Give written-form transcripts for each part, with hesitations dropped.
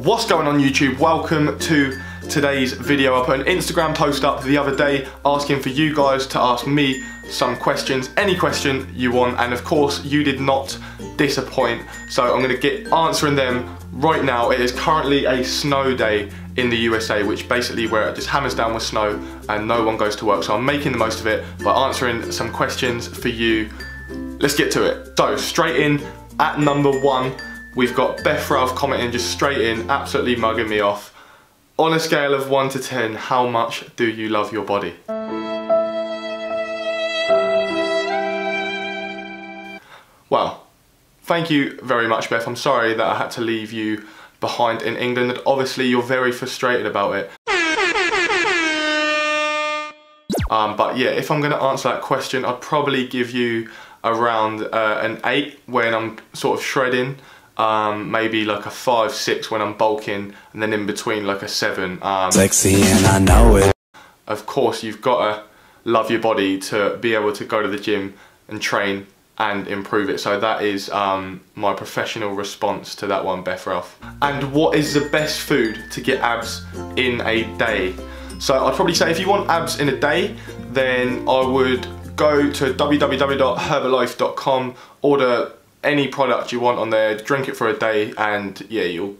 What's going on YouTube? Welcome to today's video. I put an Instagram post up the other day asking for you guys to ask me some questions, any question you want, and of course you did not disappoint, so I'm going to get answering them right now. It is currently a snow day in the USA, which basically where it just hammers down with snow and no one goes to work, so I'm making the most of it by answering some questions for you. Let's get to it. So straight in at number one, we've got Beth Ralph commenting just straight in, absolutely mugging me off. On a scale of 1 to 10, how much do you love your body? Well, thank you very much, Beth. I'm sorry that I had to leave you behind in England. Obviously, you're very frustrated about it. But yeah, if I'm going to answer that question, I'd probably give you around an 8 when I'm sort of shredding. Maybe like a 5, 6 when I'm bulking, and then in between like a 7. Sexy and I know it. Of course, you've got to love your body to be able to go to the gym and train and improve it. So that is my professional response to that one, Beth Ralph. And what is the best food to get abs in a day? So I'd probably say if you want abs in a day, then I would go to www.herbalife.com, order any product you want on there, drink it for a day, and yeah, you're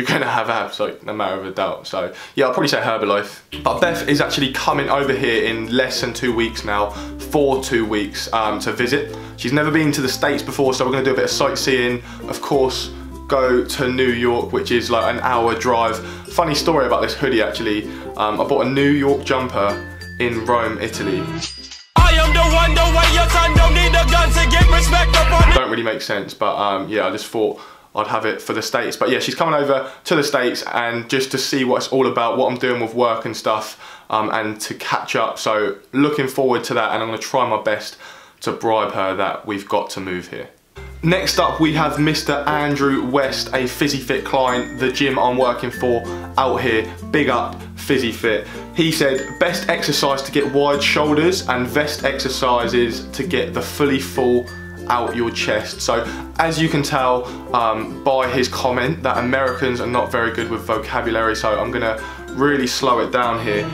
gonna have abs, like no matter of a doubt. So yeah, I'll probably say Herbalife. But Beth is actually coming over here in less than 2 weeks now, for 2 weeks to visit. She's never been to the States before, so we're gonna do a bit of sightseeing. Of course, go to New York, which is like an hour drive. Funny story about this hoodie actually. I bought a New York jumper in Rome, Italy. Don't really make sense, but yeah, I just thought I'd have it for the States. But yeah, she's coming over to the States and just to see what it's all about, what I'm doing with work and stuff, and to catch up. So looking forward to that, and I'm going to try my best to bribe her that we've got to move here. Next up, we have Mr. Andrew West, a PhysiFit client, the gym I'm working for out here. Big up PhysiFit. He said, best exercise to get wide shoulders and best exercises to get the fully full out your chest. So as you can tell by his comment that Americans are not very good with vocabulary, so I'm gonna really slow it down here.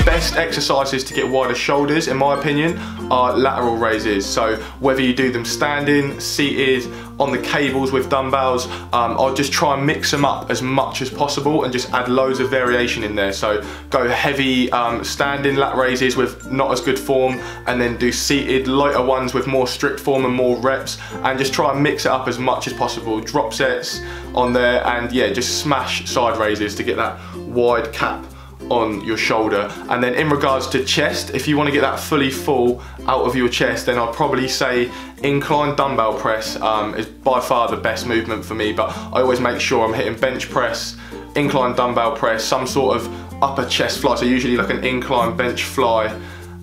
Best exercises to get wider shoulders, in my opinion, are lateral raises. So whether you do them standing, seated, on the cables with dumbbells, I'll just try and mix them up as much as possible and just add loads of variation in there. So go heavy standing lat raises with not as good form, and then do seated lighter ones with more strict form and more reps, and just try and mix it up as much as possible. Drop sets on there, and yeah, just smash side raises to get that wide cap on your shoulder. And then in regards to chest, if you want to get that fully full out of your chest, then I'll probably say incline dumbbell press is by far the best movement for me, but I always make sure I'm hitting bench press, incline dumbbell press, some sort of upper chest fly, so usually like an incline bench fly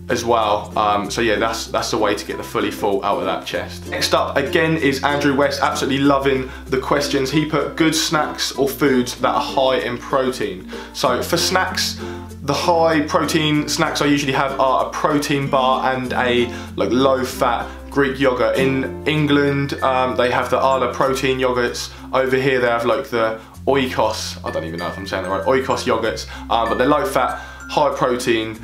as well. So yeah, that's the way to get the fully full out of that chest. Next up again is Andrew West, absolutely loving the questions. He put good snacks or foods that are high in protein. So for snacks, the high protein snacks I usually have are a protein bar and a like low fat Greek yogurt. In England, they have the Arla protein yogurts. Over here they have like the Oikos, I don't even know if I'm saying that right, Oikos yogurts, but they're low fat, high protein.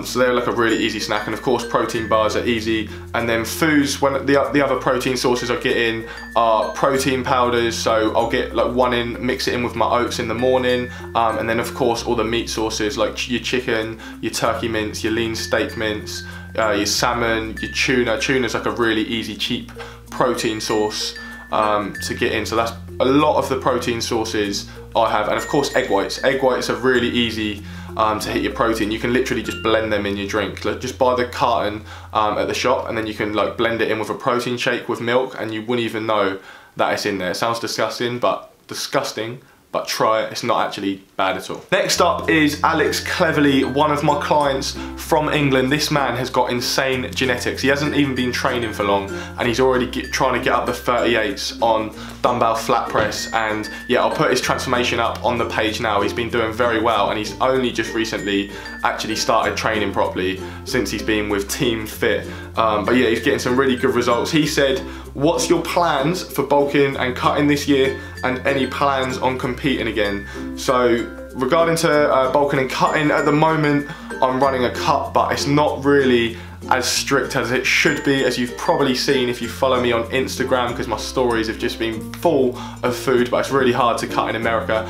So they're like a really easy snack, and of course protein bars are easy. And then foods, when the other protein sources I get in are protein powders, so I'll get like one in, mix it in with my oats in the morning, and then of course all the meat sources like your chicken, your turkey mince, your lean steak mince, your salmon, your tuna. Tuna's like a really easy, cheap protein source to get in. So that's a lot of the protein sources I have. And of course egg whites. Egg whites are really easy to hit your protein. You can literally just blend them in your drink. Like, just buy the carton at the shop, and then you can like blend it in with a protein shake with milk, and you wouldn't even know that it's in there. It sounds disgusting, but try it. It's not actually bad at all. Next up is Alex Cleverly, one of my clients from England. This man has got insane genetics. He hasn't even been training for long, and he's already trying to get up the 38s on dumbbell flat press. And yeah, I'll put his transformation up on the page now. He's been doing very well, and he's only just recently actually started training properly since he's been with Team Fit. But yeah, he's getting some really good results. He said, what's your plans for bulking and cutting this year, and any plans on competing again? So regarding to bulking and cutting, at the moment I'm running a cut, but it's not really as strict as it should be, as you've probably seen if you follow me on Instagram, because my stories have just been full of food, but it's really hard to cut in America.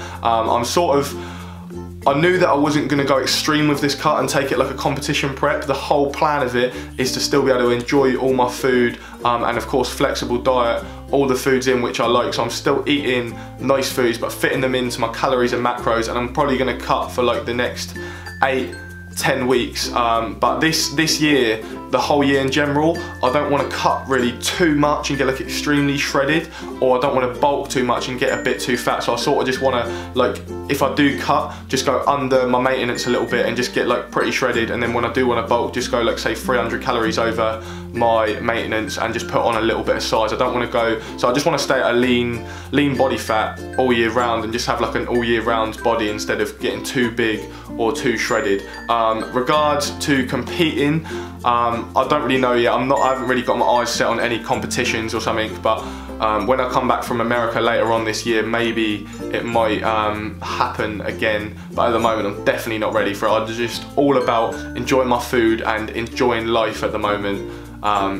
I knew that I wasn't going to go extreme with this cut and take it like a competition prep. The whole plan of it is to still be able to enjoy all my food, and of course flexible diet, all the foods in which I like. So I'm still eating nice foods but fitting them into my calories and macros, and I'm probably going to cut for like the next 8-10 weeks. But this year, the whole year in general, I don't want to cut really too much and get like extremely shredded, or I don't want to bulk too much and get a bit too fat. So I sort of just want to, like, if I do cut, just go under my maintenance a little bit and just get like pretty shredded, and then when I do want to bulk, just go like say 300 calories over my maintenance and just put on a little bit of size. I don't want to go, so I just want to stay at a lean body fat all year round and just have like an all year round body instead of getting too big or too shredded. Regards to competing, I don't really know yet. I haven't really got my eyes set on any competitions or something, but when I come back from America later on this year, maybe it might happen again, but at the moment I'm definitely not ready for it. I'm just all about enjoying my food and enjoying life at the moment.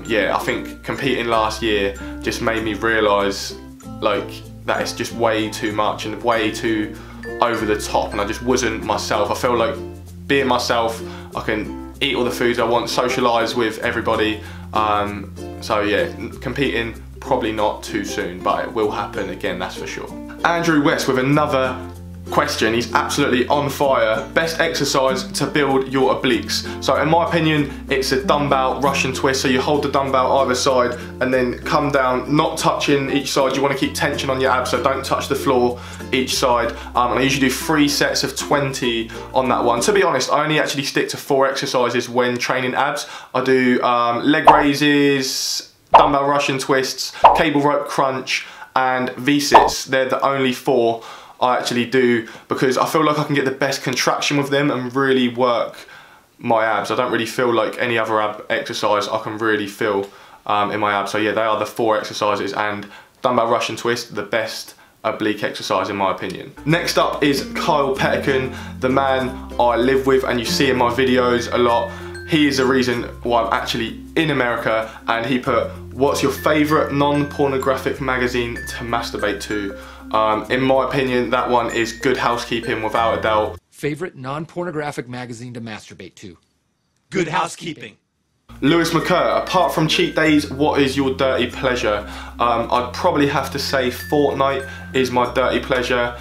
Yeah, I think competing last year just made me realise like that it's just way too much and way too over the top, and I just wasn't myself. I feel like being myself, I can eat all the foods I want, socialise with everybody. So yeah, competing probably not too soon, but it will happen again, that's for sure. Andrew West with another question. He's absolutely on fire. Best exercise to build your obliques. So in my opinion, it's a dumbbell Russian twist. So you hold the dumbbell either side and then come down, not touching each side. You want to keep tension on your abs, so don't touch the floor each side. And I usually do 3 sets of 20 on that one. To be honest, I only actually stick to 4 exercises when training abs. I do leg raises, dumbbell Russian twists, cable rope crunch, and V-sits. They're the only 4 I actually do, because I feel like I can get the best contraction with them and really work my abs. I don't really feel like any other ab exercise I can really feel in my abs. So yeah, they are the 4 exercises, and dumbbell Russian twist, the best oblique exercise in my opinion. Next up is Kyle Petterkin, the man I live with and you see in my videos a lot. He is the reason why I'm actually in America, and he put, what's your favourite non-pornographic magazine to masturbate to? In my opinion, that one is Good Housekeeping, without a doubt. Favorite non-pornographic magazine to masturbate to? Good Housekeeping. Lewis McCurr, apart from cheat days, what is your dirty pleasure? I'd probably have to say Fortnite is my dirty pleasure.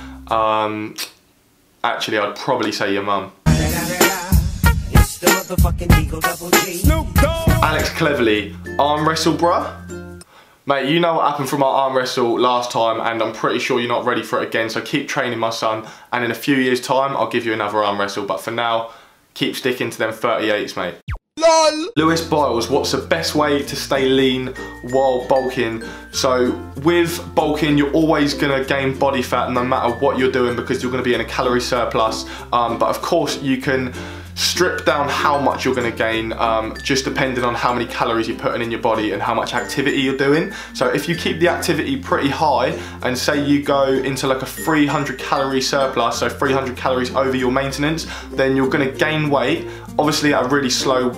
Actually, I'd probably say your mum. Alex Cleverly, arm wrestle bruh? Mate, you know what happened from our arm wrestle last time, and I'm pretty sure you're not ready for it again, so keep training, my son, and in a few years time I'll give you another arm wrestle, but for now, keep sticking to them 38s, mate. LOL! Lewis Biles, what's the best way to stay lean while bulking? So with bulking, you're always gonna gain body fat no matter what you're doing, because you're gonna be in a calorie surplus, but of course you can strip down how much you're going to gain, just depending on how many calories you're putting in your body and how much activity you're doing. So if you keep the activity pretty high and say you go into like a 300 calorie surplus, so 300 calories over your maintenance, then you're going to gain weight, obviously at a really slow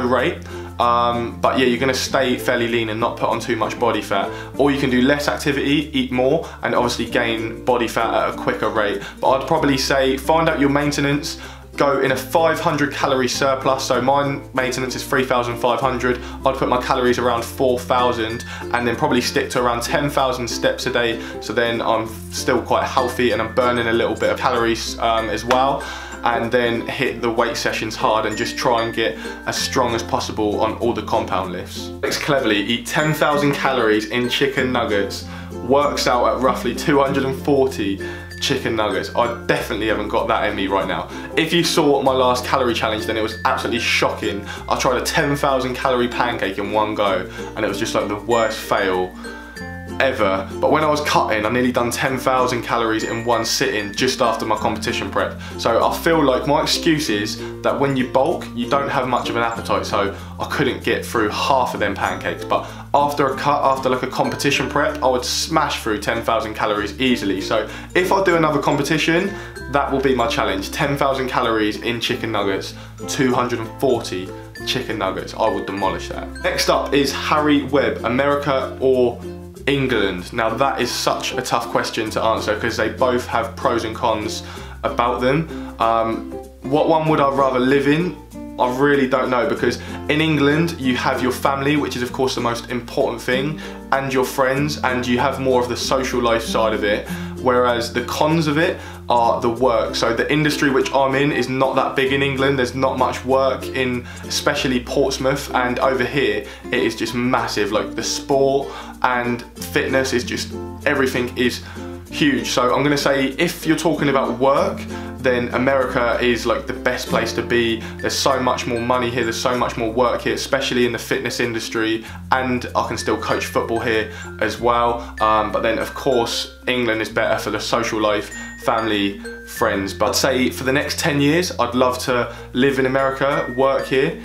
rate. But yeah, you're going to stay fairly lean and not put on too much body fat. Or you can do less activity, eat more, and obviously gain body fat at a quicker rate. But I'd probably say find out your maintenance, go in a 500 calorie surplus. So my maintenance is 3,500. I'd put my calories around 4,000 and then probably stick to around 10,000 steps a day. So then I'm still quite healthy and I'm burning a little bit of calories as well. And then hit the weight sessions hard and just try and get as strong as possible on all the compound lifts. Alex Cleverly, eat 10,000 calories in chicken nuggets, works out at roughly 240 chicken nuggets. I definitely haven't got that in me right now. If you saw my last calorie challenge, then it was absolutely shocking. I tried a 10,000 calorie pancake in one go and it was just like the worst fail ever, but when I was cutting, I nearly done 10,000 calories in one sitting just after my competition prep. So I feel like my excuse is that when you bulk, you don't have much of an appetite, so I couldn't get through half of them pancakes. But after a cut, after like a competition prep, I would smash through 10,000 calories easily. So if I do another competition, that will be my challenge. 10,000 calories in chicken nuggets, 240 chicken nuggets. I would demolish that. Next up is Harry Webb, America or England? Now that is such a tough question to answer because they both have pros and cons about them. What one would I rather live in? I really don't know, because in England you have your family, which is of course the most important thing, and your friends, and you have more of the social life side of it, whereas the cons of it are the work. So the industry which I'm in is not that big in England. There's not much work in especially Portsmouth, and over here it is just massive. Like the sport and fitness is just, everything is huge. So I'm gonna say if you're talking about work, then America is like the best place to be. There's so much more money here, there's so much more work here, especially in the fitness industry, and I can still coach football here as well. But then of course England is better for the social life, family, friends. But I'd say for the next 10 years, I'd love to live in America, work here,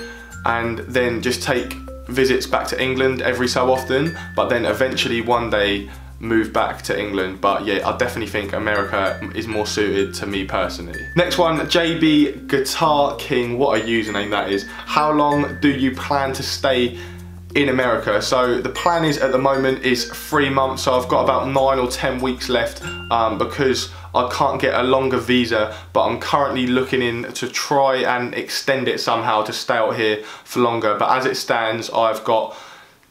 and then just take visits back to England every so often, but then eventually one day move back to England. But yeah, I definitely think America is more suited to me personally. Next one, JB Guitar King, what a username that is. How long do you plan to stay in America? So the plan is at the moment is 3 months, so I've got about 9 or 10 weeks left because I can't get a longer visa, but I'm currently looking in to try and extend it somehow to stay out here for longer. But as it stands, I've got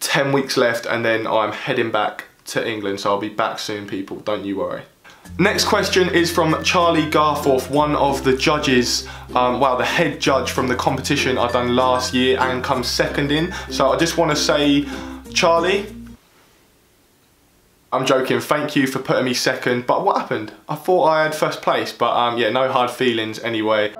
10 weeks left and then I'm heading back to England, so I'll be back soon, people, don't you worry. Next question is from Charlie Garforth, one of the judges, the head judge from the competition I done last year and come second in. So I just want to say, Charlie, I'm joking, thank you for putting me second, but what happened? I thought I had first place, but yeah, no hard feelings anyway.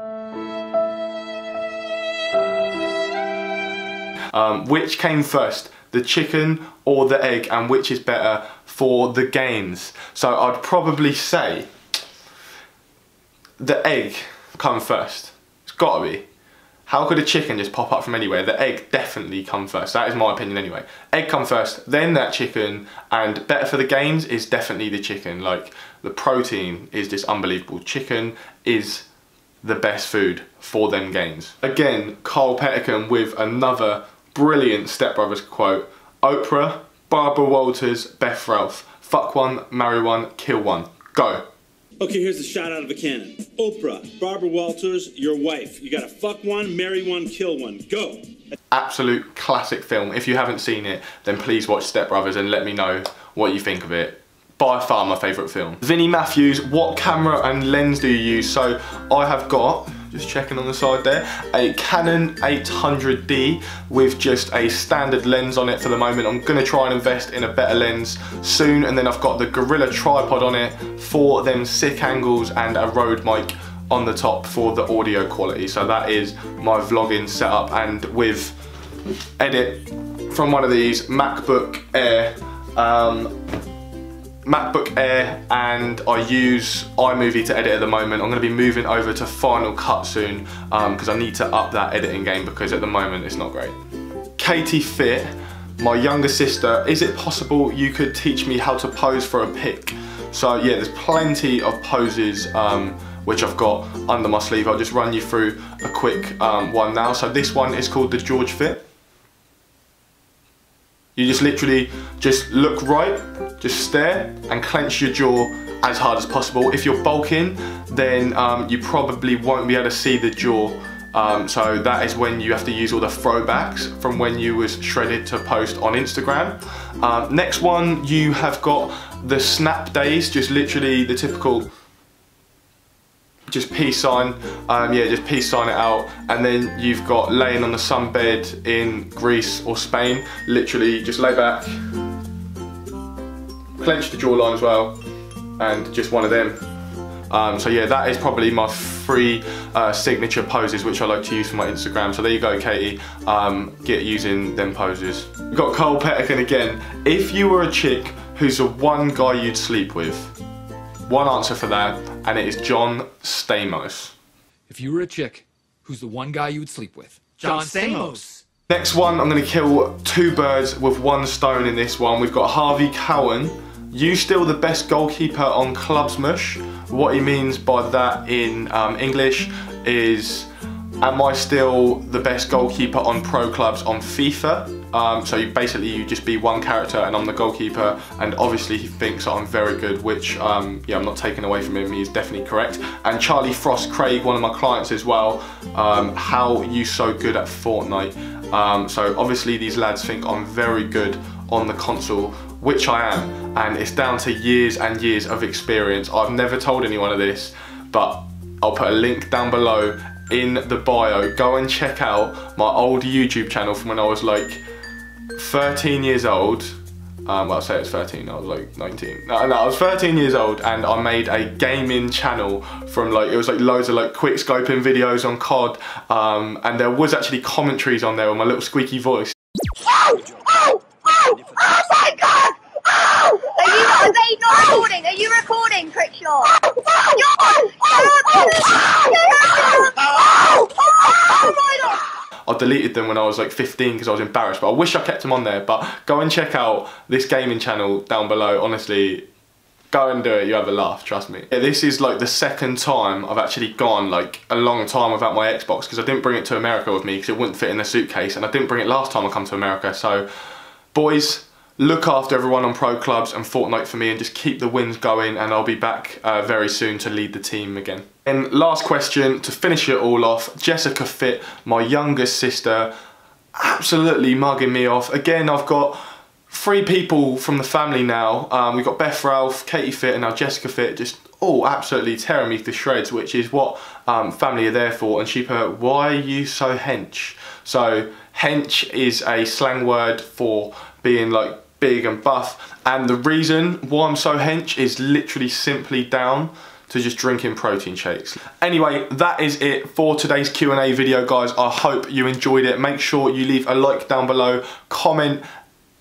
Which came first, the chicken or the egg, and which is better for the gains? So I'd probably say the egg come first. It's gotta be. How could a chicken just pop up from anywhere? The egg definitely come first. That is my opinion anyway. Egg come first, then that chicken, and better for the gains is definitely the chicken. Like, the protein is just unbelievable. Chicken is the best food for them gains. Again, Carl Pettican with another brilliant Step Brothers quote. Oprah, Barbara Walters, Beth Ralph. Fuck one, marry one, kill one. Go. Okay, here's a shot out of a cannon. Oprah, Barbara Walters, your wife. You gotta fuck one, marry one, kill one. Go. Absolute classic film. If you haven't seen it, then please watch Step Brothers and let me know what you think of it. By far my favourite film. Vinnie Matthews, what camera and lens do you use? So I have got, just checking on the side there, a Canon 800D with just a standard lens on it for the moment. I'm gonna try and invest in a better lens soon, and then I've got the Gorilla tripod on it for them sick angles and a Rode mic on the top for the audio quality. So that is my vlogging setup, and with edit from one of these MacBook Air, and I use iMovie to edit at the moment. I'm going to be moving over to Final Cut soon because I need to up that editing game because at the moment it's not great. Katie Fit, my younger sister, is it possible you could teach me how to pose for a pic? So yeah, there's plenty of poses which I've got under my sleeve. I'll just run you through a quick one now. So this one is called the George Fit. You just literally just look right, just stare and clench your jaw as hard as possible. If you're bulking, then you probably won't be able to see the jaw. So that is when you have to use all the throwbacks from when you was shredded to post on Instagram. Next one, you have got the snap days, just literally the typical just peace sign, just peace sign it out. And then you've got laying on the sunbed in Greece or Spain, literally just lay back, clench the jawline as well, and just one of them. So yeah, that is probably my 3 signature poses which I like to use for my Instagram. So there you go, Katie, get using them poses. We've got Carl Pettican again. If you were a chick who's the one guy you'd sleep with? One answer for that, and it is John Stamos. If you were a chick, who's the one guy you would sleep with? John Stamos. Next one, I'm going to kill 2 birds with 1 stone in this one. We've got Harvey Cowan. You still the best goalkeeper on Clubsmush? What he means by that in English is, am I still the best goalkeeper on Pro Clubs on FIFA? So you just be one character and I'm the goalkeeper, and obviously he thinks that I'm very good, which yeah, I'm not taking away from him, he's definitely correct. And Charlie Frost Craig, one of my clients as well, how you so good at Fortnite? So obviously these lads think I'm very good on the console, which I am, and it's down to years and years of experience. I've never told anyone of this, but I'll put a link down below in the bio. Go and check out my old YouTube channel from when I was like 13 years old. Well, I'll say it's 13, I was like 19. No, I was 13 years old, and I made a gaming channel from like, it was like loads of like quick scoping videos on COD, and there was actually commentaries on there with my little squeaky voice. Oh my god! Oh! Are they not recording? Are you recording, Crickshaw? I deleted them when I was like 15 because I was embarrassed, but I wish I kept them on there. But go and check out this gaming channel down below. Honestly, go and do it, you have a laugh, trust me. Yeah, this is like the 2nd time I've actually gone like a long time without my Xbox, because I didn't bring it to America with me because it wouldn't fit in the suitcase, and I didn't bring it last time I come to America. So boys, look after everyone on Pro Clubs and Fortnite for me, and just keep the wins going, and I'll be back very soon to lead the team again. And last question to finish it all off, Jessica Fit, my youngest sister, absolutely mugging me off. Again, I've got 3 people from the family now. We've got Beth Ralph, Katie Fit, and now Jessica Fit, just all absolutely tearing me to shreds, which is what family are there for. And she put, why are you so hench? So hench is a slang word for being like big and buff, and the reason why I'm so hench is literally simply down to just drinking protein shakes. Anyway, that is it for today's Q&A video, guys. I hope you enjoyed it. Make sure you leave a like down below, comment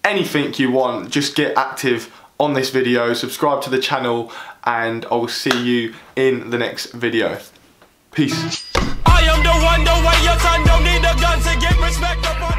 anything you want, just get active on this video, subscribe to the channel, and I will see you in the next video. Peace. I am the one, the way your son don't need a gun to get respect up on